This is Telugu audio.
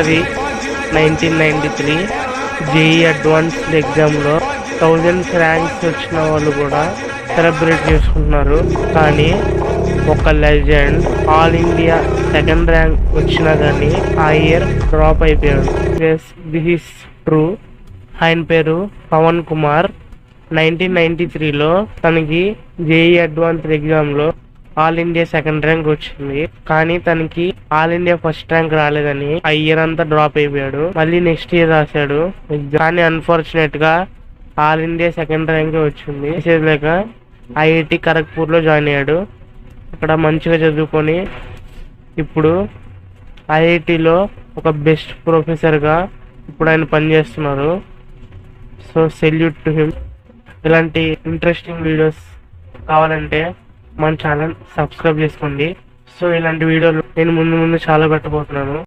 అది 1993 జేఈ అడ్వాన్స్డ్ ఎగ్జామ్లో 1000 ర్యాంక్స్ వచ్చిన వాళ్ళు కూడా సెలబ్రేట్ చేసుకుంటున్నారు. కానీ ఒక legend all India second rank వచ్చినా కానీ ఆ ఇయర్ డ్రాప్ అయిపోయాడు. This is true. ఆయన పేరు పవన్ కుమార్. 1993లో తనకి జేఈ అడ్వాన్స్డ్ ఎగ్జామ్లో ఆల్ ఇండియా సెకండ్ ర్యాంక్ వచ్చింది. కానీ తనకి ఆల్ ఇండియా ఫస్ట్ ర్యాంక్ రాలేదని ఆ ఇయర్ అంతా డ్రాప్ అయిపోయాడు. మళ్ళీ నెక్స్ట్ ఇయర్ రాశాడు కానీ అన్ఫార్చునేట్ గా ఆల్ ఇండియా సెకండ్ ర్యాంక్ వచ్చింది. లేక ఐఐటి ఖరగ్పూర్ లో జాయిన్ అయ్యాడు. అక్కడ మంచిగా చదువుకొని ఇప్పుడు ఐఐటిలో ఒక బెస్ట్ ప్రొఫెసర్గా ఇప్పుడు ఆయన పనిచేస్తున్నారు. So salute to him. ఇలాంటి ఇంట్రెస్టింగ్ వీడియోస్ కావాలంటే మన ఛానల్ సబ్స్క్రైబ్ చేసుకోండి. సో ఇలాంటి వీడియోలు నేను ముందు చాలా పెట్టబోతున్నాను.